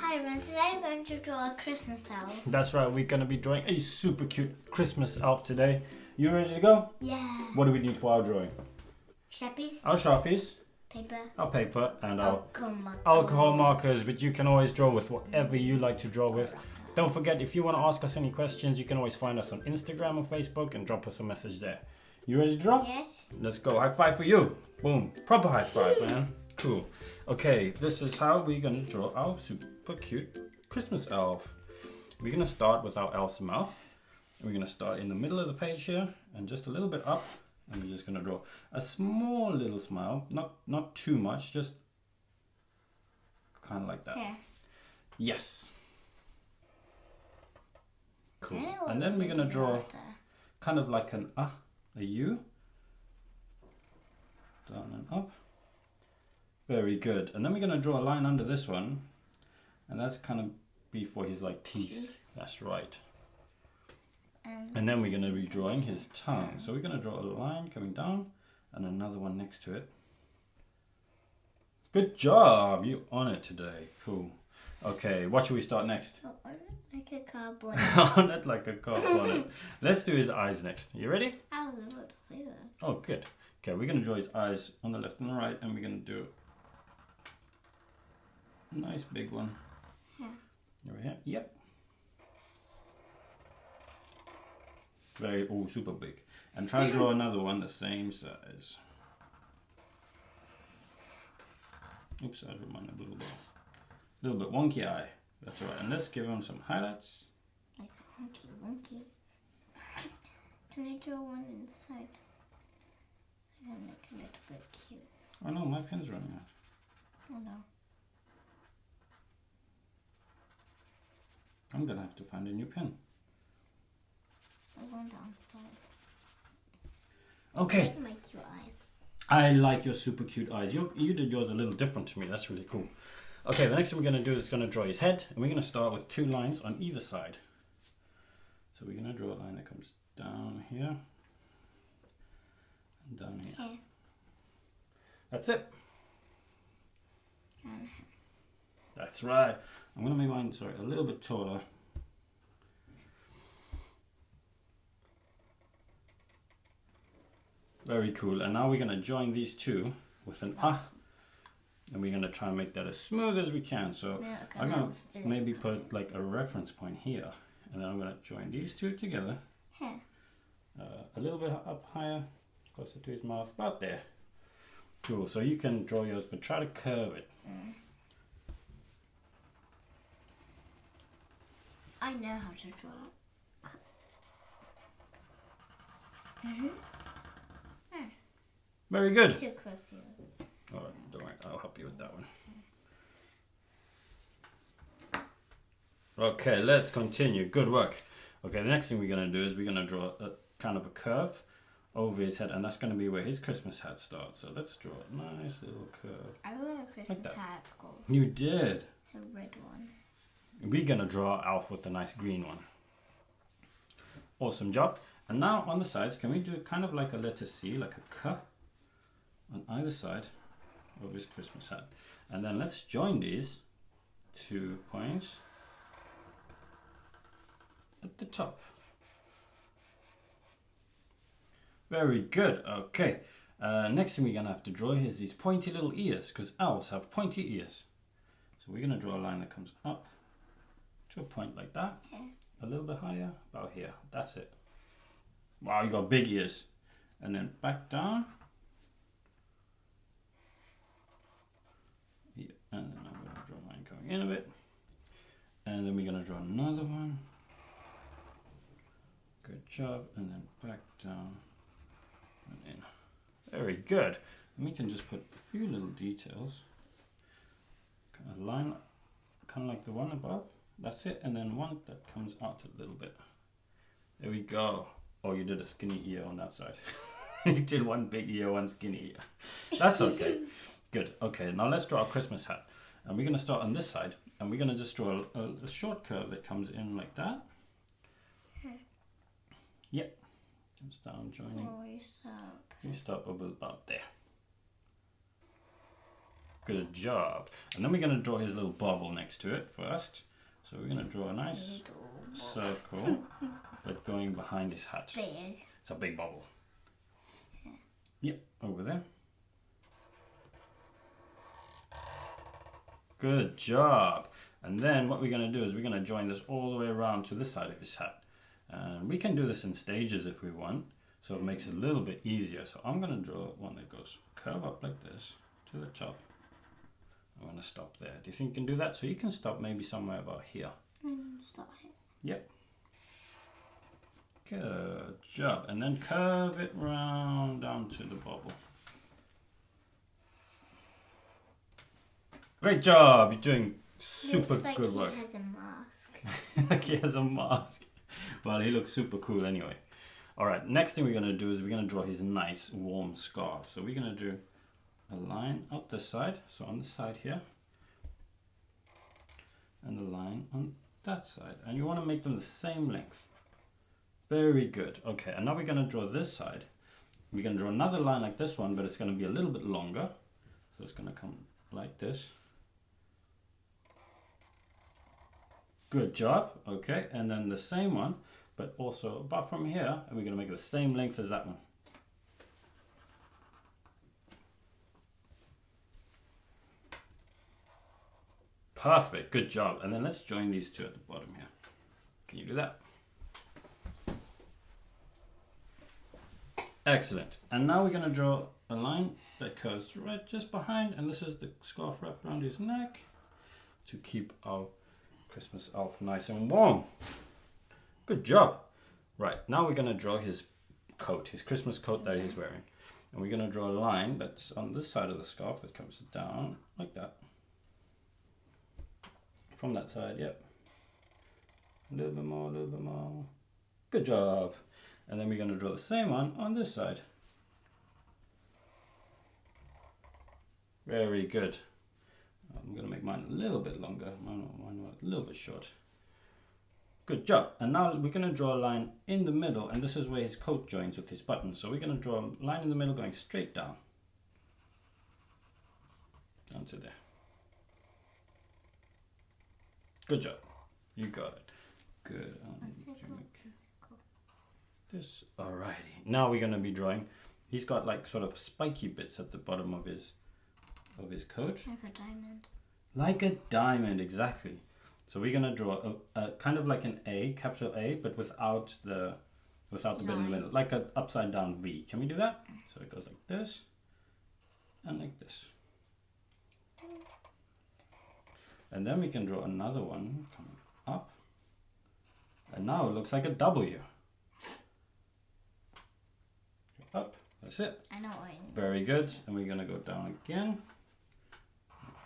Hi everyone, today I'm going to draw a Christmas elf. That's right, we're going to be drawing a super cute Christmas elf today. You ready to go? Yeah. What do we need for our drawing? Sharpies. Our Sharpies. Paper. Our paper and our markers. alcohol markers, but you can always draw with whatever you like to draw with. Don't forget, if you want to ask us any questions, you can always find us on Instagram or Facebook and drop us a message there. You ready to draw? Yes. Let's go. High five for you. Boom. Proper high five, man. Cool. Okay, this is how we're going to draw our super cute Christmas elf. We're going to start with our elf's mouth. We're going to start in the middle of the page here and just a little bit up. And we're just going to draw a small little smile. Not too much, just kind of like that. Here. Yes. Cool. And then we're going to draw kind of like a U. Down and up. Very good. And then we're going to draw a line under this one. And that's kind of be for his like teeth. That's right. And then we're going to be drawing his tongue. So we're going to draw a line coming down and another one next to it. Good job. You on it today. Cool. Okay, what should we start next? On it like a car bonnet. On it like a car bonnet. Let's do his eyes next. You ready? I was about to say that. Oh, good. Okay, we're going to draw his eyes on the left and the right, and we're going to do a nice big one. Here. Over here. Yep. Super big. And try to draw another one the same size. Oops, I drew mine a little bit wonky eye. That's all right. And let's give him some highlights. Like wonky. Can I draw one inside? I can make a little bit cute. Oh no, my pen's running out. Oh no. I'm gonna have to find a new pen. I'm going downstairs. Okay. I like my cute eyes. I like your super cute eyes. You did yours a little different to me. That's really cool. Okay, the next thing we're going to do is going to draw his head. And we're going to start with 2 lines on either side. So we're going to draw a line that comes down here. And down here. Here. That's it. And That's right. I'm going to make mine, a little bit taller. Very cool. And now we're going to join these two with an and we're going to try and make that as smooth as we can. So I'm going to maybe put like a reference point here. And then I'm going to join these two together. here. A little bit up higher, closer to his mouth, about there. Cool. So you can draw yours, but try to curve it. I know how to draw. Very good. Too close to yours. All right, don't worry, I'll help you with that one. Okay, let's continue. Good work. Okay, the next thing we're going to do is we're going to draw a kind of a curve over his head, and that's going to be where his Christmas hat starts. So let's draw a nice little curve. I wore a Christmas hat at school. You did. The red one. We're going to draw Alf with a nice green one. Awesome job. And now on the sides, can we do kind of like a letter C, like a K on either side of his Christmas hat? And then let's join these 2 points at the top. Very good. Okay. Next thing we're going to have to draw is these pointy little ears, because elves have pointy ears. So we're going to draw a line that comes up to a point like that. Yeah. A little bit higher, about here. That's it. Wow, you got big ears. And then back down. Yeah, and then I'm going to draw mine going in a bit. And then we're going to draw another one. Good job. And then back down and in. Very good. And we can just put a few little details. A line kind of like the one above. That's it. And then one that comes out a little bit. There we go. Oh, you did a skinny ear on that side. You did one big ear, one skinny ear. That's okay. Good. Okay, now let's draw a Christmas hat. And we're going to start on this side. And we're going to just draw a short curve that comes in like that. Yep. Comes down, joining. Oh, you stop. You stop about there. Good job. And then we're going to draw his little bubble next to it first. So we're going to draw a nice circle, but going behind his hat. Big. It's a big bubble. Yep, over there. Good job. And then what we're going to do is we're going to join this all the way around to this side of his hat. And we can do this in stages if we want, so it makes it a little bit easier. So I'm going to draw one that goes curve up like this to the top. I'm going to stop there. Do you think you can do that? So you can stop maybe somewhere about here. Stop here. Yep. Good job. And then curve it round down to the bubble. Great job. You're doing super Looks like good work. He has a mask. Like he has a mask. Well, he looks super cool anyway. Alright, next thing we're going to do is we're going to draw his nice warm scarf. So we're going to do a line up this side. So on this side here. And a line on that side. And you want to make them the same length. Very good. Okay, and now we're going to draw this side. We're going to draw another line like this one, but it's going to be a little bit longer. So it's going to come like this. Good job. Okay, and then the same one, but also about from here, and we're going to make it the same length as that one. Perfect. Good job. And then let's join these two at the bottom here. Can you do that? Excellent. And now we're going to draw a line that curves right just behind, and this is the scarf wrapped around his neck to keep our Christmas elf nice and warm. Good job. Right, now we're going to draw his coat, his Christmas coat that he's wearing. And we're going to draw a line that's on this side of the scarf that comes down like that. From that side, yep. A little bit more, a little bit more. Good job. And then we're going to draw the same one on this side. Very good. I'm going to make mine a little bit longer. Mine a little bit short. Good job. And now we're going to draw a line in the middle, and this is where his coat joins with his button. So we're going to draw a line in the middle going straight down. Down to there. Good job. You got it. Good. This. Alrighty. Now we're going to be drawing. He's got like sort of spiky bits at the bottom of his coat. Like a diamond. Like a diamond, exactly. So we're gonna draw a kind of like an A, capital A, but without the bit in the middle, like an upside down V. Can we do that? So it goes like this and like this. And then we can draw another one coming up. And now it looks like a W. Up. That's it. I know what I mean. Very good. And we're gonna go down again.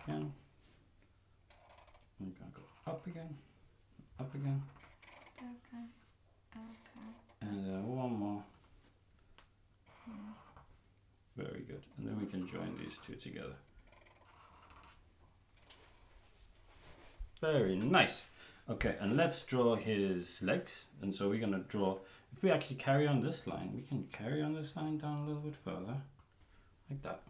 Again. We're gonna go up again, up again, and then one more. Very good. And then we can join these two together. Very nice. Okay, and let's draw his legs. And so we're gonna draw, if we actually carry on this line, we can carry on this line down a little bit further, like that.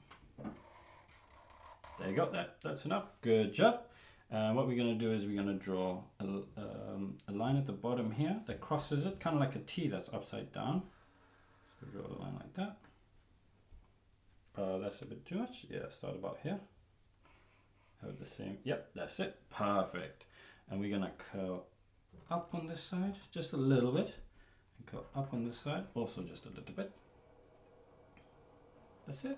There you go, that's enough. Good job. And what we're going to do is we're going to draw a line at the bottom here that crosses it, kind of like a T that's upside down. So draw a line like that. That's a bit too much. Yeah, start about here. Have the same. Yep, that's it. Perfect. And we're going to curl up on this side, just a little bit. And curl up on this side, also just a little bit. That's it.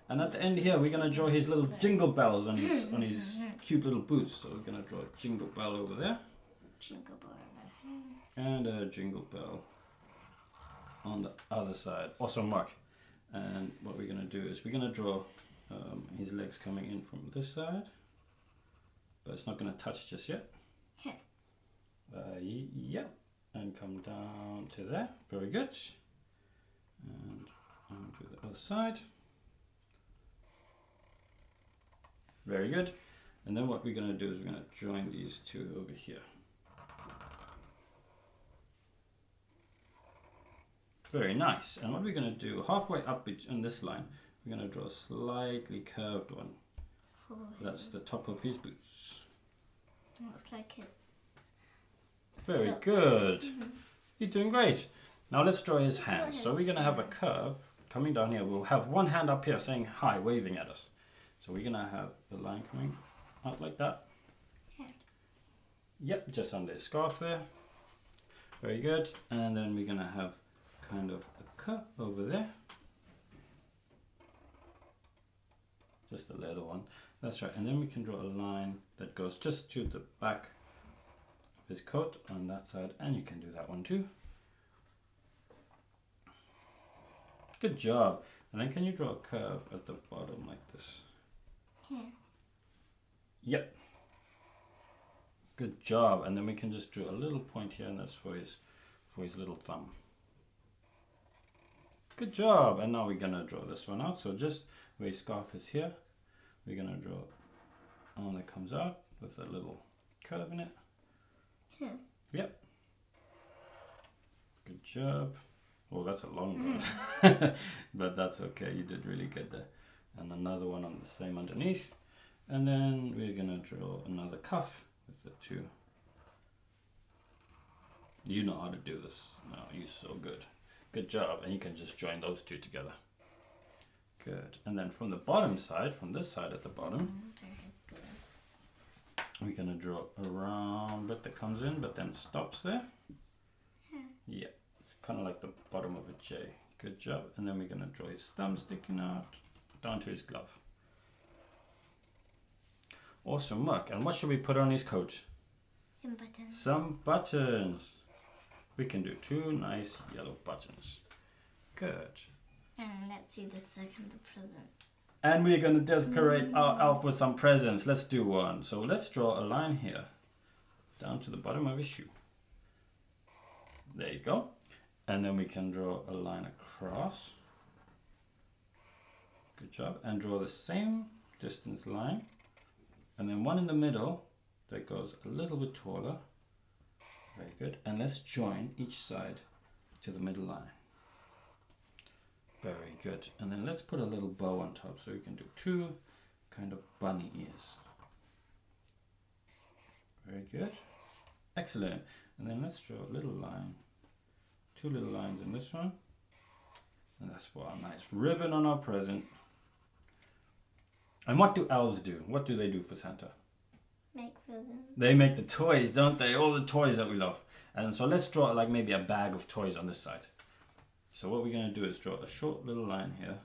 And at the end here, we're gonna draw his little jingle bells on his cute little boots. So we're gonna draw a jingle bell over there. Jingle bell over here. And a jingle bell on the other side. Awesome, Mark. And what we're gonna do is we're gonna draw his legs coming in from this side, but it's not gonna touch just yet. Here. Yeah. And come down to there. Very good. And do the other side. Very good. And then what we're going to do is we're going to join these two over here. Very nice. And what we're going to do halfway up on this line, we're going to draw a slightly curved one. That's the top of his boots. Looks like it. Very good. You're doing great. Now let's draw his hands. So we're going to have a curve coming down here. We'll have one hand up here saying hi, waving at us. So we're going to have the line coming out like that. Yeah. Yep, just under his scarf there. Very good. And then we're going to have kind of a cut over there. Just a little one. That's right. And then we can draw a line that goes just to the back of his coat on that side. And you can do that one too. Good job. And then can you draw a curve at the bottom like this? Yeah. Yep. Good job. And then we can just draw a little point here, and that's for his little thumb. Good job. And now we're gonna draw this one out. So just where his scarf is here, we're gonna draw one that comes out with a little curve in it. Yeah. Yep. Good job. Oh, that's a long one. But that's okay. You did really good there. And another one on the same underneath. And then we're gonna draw another cuff with the two. You know how to do this. No, you're so good. Good job. And you can just join those two together. Good. And then from the bottom side, from this side at the bottom, we're gonna draw a round bit that comes in, but then stops there. Yeah. Kind of like the bottom of a J. Good job. And then we're gonna draw his thumb sticking out down to his glove. Awesome work. And what should we put on his coat? Some buttons. Some buttons. We can do 2 nice yellow buttons. Good. And let's do the second present. And we're gonna decorate our elf with some presents. Let's do one. So let's draw a line here down to the bottom of his shoe. There you go. And then we can draw a line across. Good job. And draw the same distance line. And then one in the middle that goes a little bit taller. Very good. And let's join each side to the middle line. Very good. And then let's put a little bow on top so we can do 2 kind of bunny ears. Very good. Excellent. And then let's draw a little line. 2 little lines in this one. And that's for our nice ribbon on our present. And what do elves do? What do they do for Santa? Make presents. They make the toys, don't they? All the toys that we love. And so let's draw like maybe a bag of toys on this side. So what we're going to do is draw a short little line here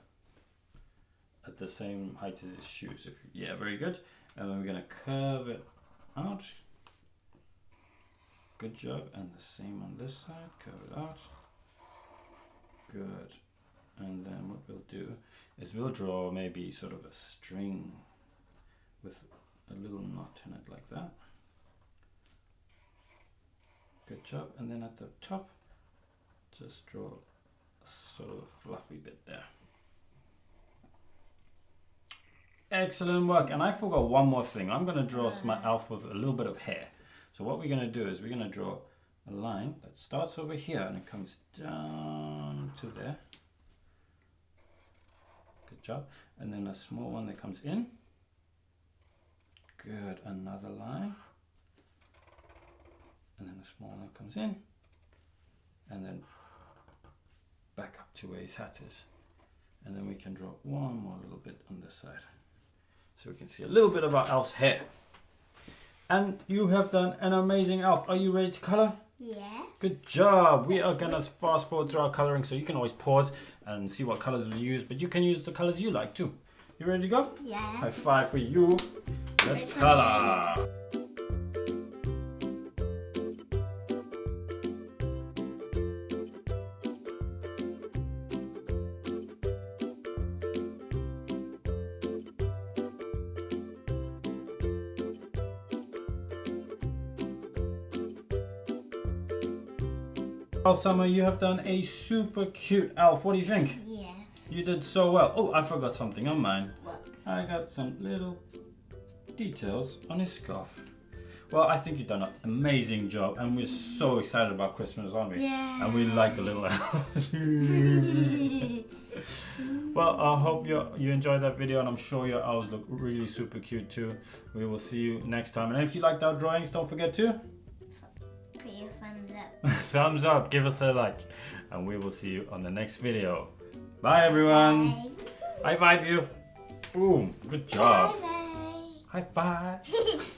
at the same height as his shoes. Yeah, very good. And then we're going to curve it out. Good job. And the same on this side. Curve it out. Good. And then what we'll do is we'll draw maybe sort of a string with a little knot in it like that. Good job. And then at the top, just draw a sort of fluffy bit there. Excellent work. And I forgot one more thing. I'm going to draw my elf with a little bit of hair. So what we're going to do is we're going to draw a line that starts over here and it comes down to there. Good job. And then a small one that comes in. Good. Another line. And then a small one that comes in. And then back up to where his hat is. And then we can draw one more little bit on this side. So we can see a little bit of our elf's hair. And you have done an amazing elf. Are you ready to color? Yes. Good job. We are going to fast forward through our coloring, so you can always pause and see what colors we use, but you can use the colors you like too. You ready to go? Yeah. High five for you. Let's color. Well, Summer, you have done a super cute elf. What do you think? Yeah. You did so well. Oh, I forgot something on mine. What? I got some little details on his scarf. Well, I think you've done an amazing job, and we're so excited about Christmas, aren't we? Yeah. And we like the little elves. Well, I hope you enjoyed that video, and I'm sure your owls look really super cute too. We will see you next time. And if you liked our drawings, don't forget to put your thumbs up. thumbs up, give us a like, and we will see you on the next video. Bye everyone. Bye. High five you. Boom. Good job. Bye bye. High five.